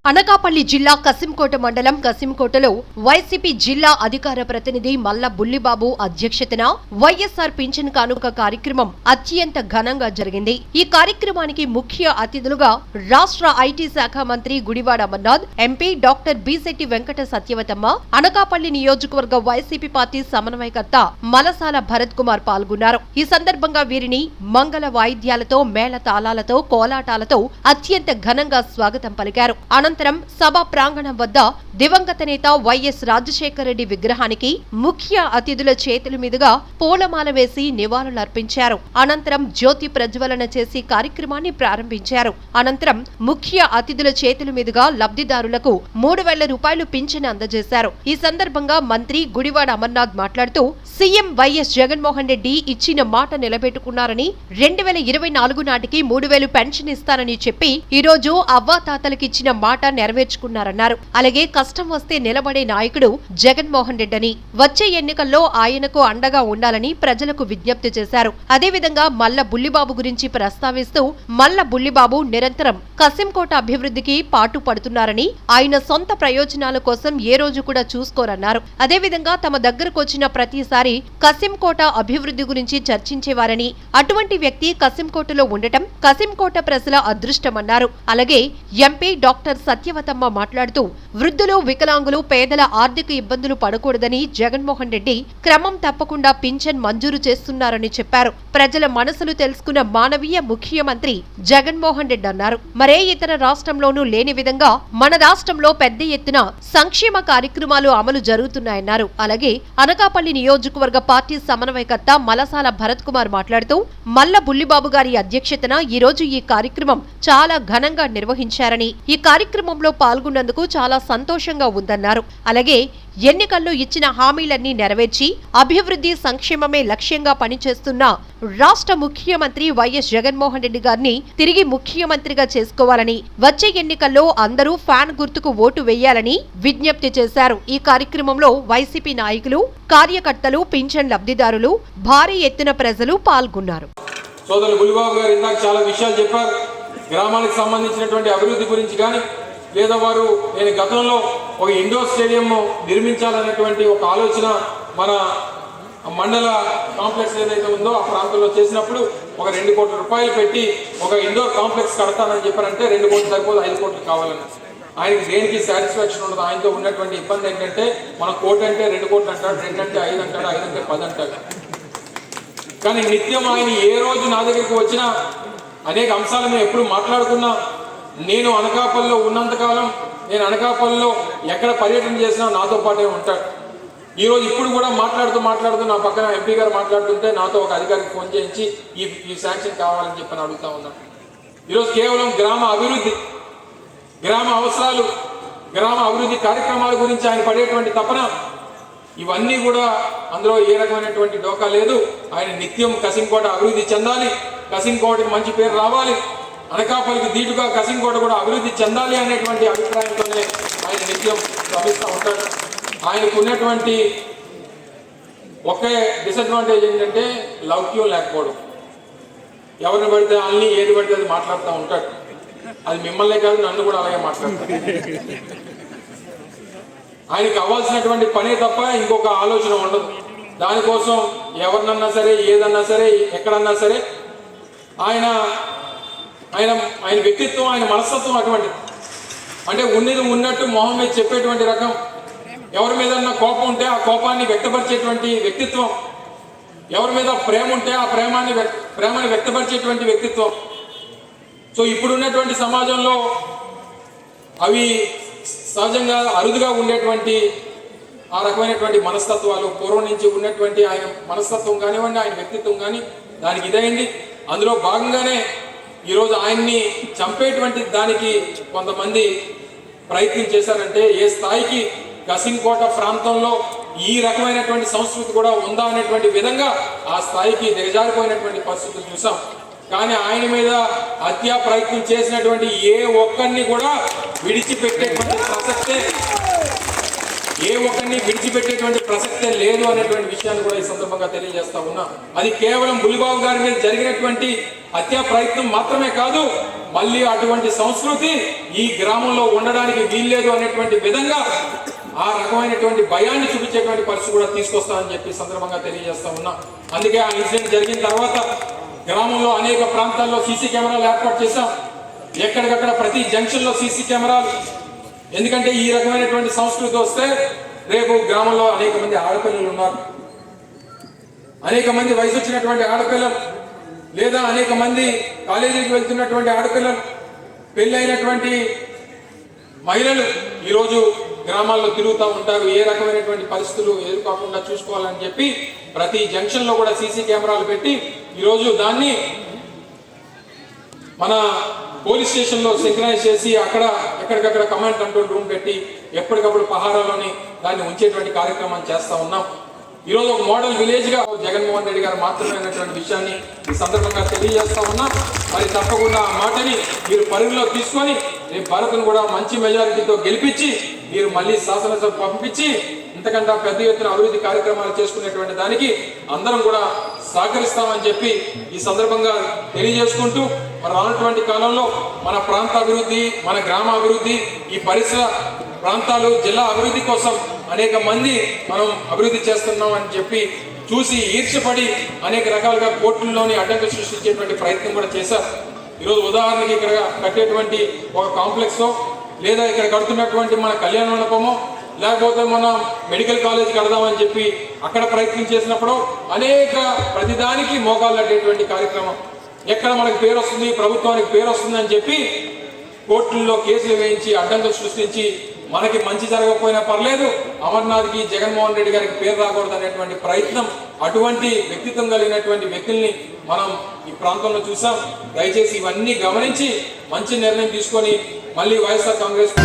అనకాపల్లి జిల్లా కసింకోట మండలం కసింకోటలో వైసీపీ జిల్లా అధికార ప్రతినిధి మల్ల బుల్లిబాబు అధ్యక్షతన వైఎస్ఆర్ పింఛన్ కానుక కార్యక్రమం అత్యంత ఘనంగా జరిగింది. ఈ కార్యక్రమానికి ముఖ్య అతిథులుగా రాష్ట్ర ఐటీ శాఖ మంత్రి గుడివాడ అమర్నాథ్, ఎంపీ డాక్టర్ బిశెట్టి వెంకట సత్యవతమ్మ, అనకాపల్లి నియోజకవర్గ వైసీపీ పార్టీ సమన్వయకర్త మలసాల భరత్ కుమార్ పాల్గొన్నారు. ఈ సందర్భంగా వీరిని మంగళ వాయిద్యాలతో, మేళ తాళాలతో, కోలాటాలతో అత్యంత ఘనంగా స్వాగతం పలికారు. అనంతరం సభా ప్రాంగణం వద్ద దివంగత నేత వైఎస్ రాజశేఖర రెడ్డి విగ్రహానికి ముఖ్య అతిథుల చేతుల మీదుగా పూలమాల వేసి నివాళులర్పించారు. అనంతరం జ్యోతి ప్రజ్వలన చేసి కార్యక్రమాన్ని ప్రారంభించారు. అనంతరం ముఖ్య అతిథుల చేతుల మీదుగా లబ్ధిదారులకు 3,000 రూపాయలు పింఛన్ అందజేశారు. ఈ సందర్భంగా మంత్రి గుడివాడ అమర్నాథ్ మాట్లాడుతూ సీఎం వైఎస్ జగన్మోహన్ రెడ్డి ఇచ్చిన మాట నిలబెట్టుకున్నారని, 2024 నాటికి 3,000 పెన్షన్ ఇస్తానని చెప్పి ఈ రోజు అవ్వాతాతలకిచ్చిన మాట నెరవేర్చుకున్నారన్నారు. అలాగే కష్టం వస్తే నిలబడే నాయకుడు జగన్మోహన్ రెడ్డి, వచ్చే ఎన్నికల్లో ఆయనకు అండగా ఉండాలని ప్రజలకు విజ్ఞప్తి చేశారు. అదేవిధంగా మల్ల బుల్లిబాబు గురించి ప్రస్తావిస్తూ మల్ల బుల్లిబాబు నిరంతరం కసింకోట అభివృద్ధికి పాటు పడుతున్నారని, ఆయన సొంత ప్రయోజనాల కోసం ఏ రోజు కూడా చూసుకోరన్నారు. అదేవిధంగా తమ దగ్గరకు వచ్చిన ప్రతిసారి కసింకోట అభివృద్ధి గురించి చర్చించేవారని, అటువంటి వ్యక్తి కసింకోటలో ఉండటం కసింకోట ప్రజల అదృష్టమన్నారు. అలాగే ఎంపీ డాక్టర్ సత్యవతమ్మ మాట్లాడుతూ వృద్ధులు, వికలాంగులు, పేదల ఆర్థిక ఇబ్బందులు పడకూడదని జగన్మోహన్ రెడ్డి క్రమం తప్పకుండా పింఛన్ మంజూరు చేస్తున్నారని చెప్పారు. ప్రజల మనసులు తెలుసుకున్న మానవీయ ముఖ్యమంత్రి జగన్మోహన్ రెడ్డి అన్నారు. మరే ఇతర రాష్ట్రంలోనూ లేని విధంగా మన రాష్ట్రంలో పెద్ద ఎత్తున సంక్షేమ కార్యక్రమాలు అమలు జరుగుతున్నాయన్నారు. అలాగే అనకాపల్లి నియోజకవర్గ పార్టీ సమన్వయకర్త మలసాల భరత్ కుమార్ మాట్లాడుతూ మల్ల బుల్లిబాబు గారి అధ్యక్షతన ఈ రోజు ఈ కార్యక్రమం చాలా ఘనంగా నిర్వహించారని, ఈ కార్యక్రమంలో పాల్గొన్నందుకు చాలా సంతోషంగా ఉందన్నారు. అలాగే ఎన్నికల్లో ఇచ్చిన హామీలన్నీ నెరవేర్చి అభివృద్ధి, సంక్షేమమే లక్ష్యంగా పనిచేస్తున్న రాష్ట్ర ముఖ్యమంత్రి వైఎస్ జగన్మోహన్ రెడ్డి గారిని తిరిగి ముఖ్యమంత్రిగా చేసుకోవాలని, వచ్చే ఎన్నికల్లో అందరూ ఫ్యాన్ గుర్తుకు ఓటు వేయాలని విజ్ఞప్తి చేశారు. ఈ కార్యక్రమంలో వైసీపీ నాయకులు, కార్యకర్తలు, పింఛన్ లబ్ధిదారులు, భారీ ఎత్తున ప్రజలు పాల్గొన్నారు. సోదరులు బుల్లిబాబు గారు ఇందాక చాలా విషయాలు చెప్పారు. గ్రామానికి సంబంధించినటువంటి అభివృద్ధి గురించి కానీ, లేదా వారు నేను గతంలో ఒక ఇండోర్ స్టేడియం నిర్మించాలనేటువంటి ఒక ఆలోచన మన మండల కాంప్లెక్స్ ఏదైతే ఉందో ఆ ప్రాంతంలో చేసినప్పుడు ఒక 2 కోట్ల రూపాయలు పెట్టి ఒక ఇండోర్ కాంప్లెక్స్ కడతానని చెప్పారంటే 2 కోట్లు సరిపోదు, 5 కోట్లు కావాలని. ఆయనకి దేనికి సాటిస్ఫాక్షన్ ఉండదు. ఆయనతో ఉన్నటువంటి ఇబ్బంది ఏంటంటే మన 1 కోటి అంటే 2 కోట్లు అంటాడు, 2 అంటే 5 అంటాడు, 5 అంటే 10 అంటాడు. కానీ నిత్యం ఆయన ఏ రోజు నా దగ్గరికి వచ్చినా అనేక అంశాలు మేము ఎప్పుడు మాట్లాడుకున్నా, నేను అనకాపల్లిలో ఉన్నంతకాలం, నేను అనకాపల్లిలో ఎక్కడ పర్యటన చేసినా నాతో పాటే ఉంటాడు. ఈరోజు ఇప్పుడు కూడా మాట్లాడుతూ నా పక్కన ఎంపీ గారు మాట్లాడుతుంటే నాతో ఒక అధికారికి ఫోన్ చేయించి ఈ శాంక్షన్ కావాలని చెప్పని అడుగుతా ఉన్నాను. ఈరోజు కేవలం గ్రామ అభివృద్ధి, గ్రామ అవసరాలు, గ్రామ అభివృద్ధి కార్యక్రమాల గురించి ఆయన పడేటువంటి తపన, ఇవన్నీ కూడా అందులో ఏ రకమైనటువంటి డోకా లేదు. ఆయన నిత్యం కసింకోట అభివృద్ధి చెందాలి, కసింకోటకి మంచి పేరు రావాలి, అనకాపల్లికి దీటుగా కసింకోట కూడా అభివృద్ధి చెందాలి అనేటువంటి అభిప్రాయంతోనే ఆయన నిత్యం శ్రమిస్తూ ఉంటాడు. ఆయనకు ఉన్నటువంటి ఒకే డిసడ్వాంటేజ్ ఏంటంటే లౌక్యం లేకపోవడం. ఎవరిని పడితే వాళ్ళని ఏది పడితే అది మాట్లాడుతూ ఉంటాడు. అది మిమ్మల్నే కాదు, నన్ను కూడా అలాగే మాట్లాడతాడు. ఆయనకి అవ్వాల్సినటువంటి పనే తప్ప ఇంకొక ఆలోచన ఉండదు. దానికోసం ఎవరినన్నా సరే, ఏదన్నా సరే, ఎక్కడన్నా సరే ఆయన వ్యక్తిత్వం, ఆయన మనస్తత్వం అటువంటి, అంటే ఉన్నది ఉన్నట్టు మొహం మీద చెప్పేటువంటి రకం. ఎవరి మీద కోపం ఉంటే ఆ కోపాన్ని వ్యక్తపరిచేటువంటి వ్యక్తిత్వం, ఎవరి మీద ప్రేమ ఉంటే ఆ ప్రేమని వ్యక్తపరిచేటువంటి వ్యక్తిత్వం. సో ఇప్పుడున్నటువంటి సమాజంలో అవి సహజంగా అరుదుగా ఉండేటువంటి ఆ రకమైనటువంటి మనస్తత్వాలు పూర్వం నుంచి ఉన్నటువంటి ఆయన మనస్తత్వం కానివ్వండి, ఆయన వ్యక్తిత్వం కానీ దానికి ఇదైంది. అందులో భాగంగానే ఈరోజు ఆయన్ని చంపేటువంటి దానికి కొంతమంది ప్రయత్నం చేశారంటే ఏ స్థాయికి కసింకోట ప్రాంతంలో ఈ రకమైనటువంటి సంస్కృతి కూడా ఉందా అనేటువంటి విధంగా ఆ స్థాయికి దిగజారిపోయినటువంటి పరిస్థితులు చూసాం. కానీ ఆయన మీద హత్యా ప్రయత్నం చేసినటువంటి ఏ ఒక్కరిని కూడా విడిచిపెట్టేటువంటి ప్రసక్తే లేదు అనేటువంటి విషయాన్ని కూడా ఈ సందర్భంగా తెలియజేస్తా ఉన్నా. అది కేవలం బుల్లిబాబు గారి మీద జరిగినటువంటి హత్యా ప్రయత్నం మాత్రమే కాదు, మళ్ళీ అటువంటి సంస్కృతి ఈ గ్రామంలో ఉండడానికి వీల్లేదు అనేటువంటి విధంగా ఆ రకమైనటువంటి భయాన్ని చూపించేటువంటి పరిస్థితి కూడా తీసుకొస్తామని చెప్పి సందర్భంగా తెలియజేస్తా ఉన్నా. అందుకే ఆ ఇన్సిడెంట్ జరిగిన తర్వాత గ్రామంలో అనేక ప్రాంతాల్లో సీసీ కెమెరాలు ఏర్పాటు చేశాం. ఎక్కడికక్కడ ప్రతి జంక్షన్ లో సీసీ కెమెరాలు. ఎందుకంటే ఈ రకమైనటువంటి సంస్కృతి వస్తే రేపు గ్రామంలో అనేక మంది ఆడపిల్లలు ఉన్నారు, అనేక మంది వయసు వచ్చినటువంటి ఆడపిల్లలు, లేదా అనేక మంది కాలేజీకి వెళ్తున్నటువంటి ఆడపిల్లలు, పెళ్ళైనటువంటి మహిళలు ఈరోజు గ్రామాల్లో తిరుగుతూ ఉంటారు. ఏ రకమైనటువంటి పరిస్థితులు ఎదుర్కోకుండా చూసుకోవాలని చెప్పి ప్రతి జంక్షన్ లో కూడా సీసీ కెమెరాలు పెట్టి ఈరోజు దాన్ని మన పోలీస్ స్టేషన్ లో సింక్రనైజ్ చేసి అక్కడ ఎక్కడికక్కడ కమాండ్ కంట్రోల్ రూమ్ పెట్టి ఎప్పటికప్పుడు పహారాలోని దాన్ని ఉంచేటువంటి కార్యక్రమాన్ని చేస్తా ఉన్నాం. ఈరోజు ఒక మోడల్ విలేజ్ గా జగన్మోహన్ రెడ్డి గారు మాత్రమైనటువంటి విషయాన్ని ఈ సందర్భంగా తెలియజేస్తా ఉన్నాం. మరి తప్పకుండా ఆ మాటని మీరు పరిగణలో తీసుకొని రేపు భారత్ను కూడా మంచి మెజారిటీతో గెలిపించి మీరు మళ్ళీ శాసనసభ పంపించి ఇంతకంటే పెద్ద ఎత్తున అభివృద్ధి కార్యక్రమాలు చేసుకునేటువంటి దానికి అందరం కూడా సహకరిస్తామని చెప్పి ఈ సందర్భంగా తెలియజేసుకుంటూ మరి రానటువంటి కాలంలో మన ప్రాంత అభివృద్ధి, మన గ్రామ అభివృద్ధి, ఈ పరిసర ప్రాంతాలు జిల్లా అభివృద్ధి కోసం అనేక మంది మనం అభివృద్ధి చేస్తున్నాం అని చెప్పి చూసి ఈర్ష్యపడి అనేక రకాలుగా కోర్టుల్లోని అడ్డంకులు సృష్టించేటువంటి ప్రయత్నం కూడా చేశారు. ఈరోజు ఉదాహరణకి ఇక్కడ కట్టేటువంటి ఒక కాంప్లెక్స్ లేదా ఇక్కడ కడుతున్నటువంటి మన కళ్యాణ మండపమో లేకపోతే మనం మెడికల్ కాలేజ్ కడదామని చెప్పి అక్కడ ప్రయత్నం చేసినప్పుడు అనేక ప్రతిదానికి మోకాళ్ళు అడ్డేటువంటి కార్యక్రమం. ఎక్కడ మనకు పేరు వస్తుంది, ప్రభుత్వానికి పేరు వస్తుంది అని చెప్పి కోర్టుల్లో కేసులు వేయించి అడ్డంకులు సృష్టించి మనకి మంచి జరగకపోయినా పర్లేదు, అమర్నాథ్కి జగన్మోహన్ రెడ్డి గారికి పేరు రాకూడదు అనేటువంటి ప్రయత్నం, అటువంటి వ్యక్తిత్వం కలిగినటువంటి వ్యక్తుల్ని మనం ఈ ప్రాంతంలో చూసాం. దయచేసి ఇవన్నీ గమనించి మంచి నిర్ణయం తీసుకొని మళ్ళీ వైఎస్ఆర్ కాంగ్రెస్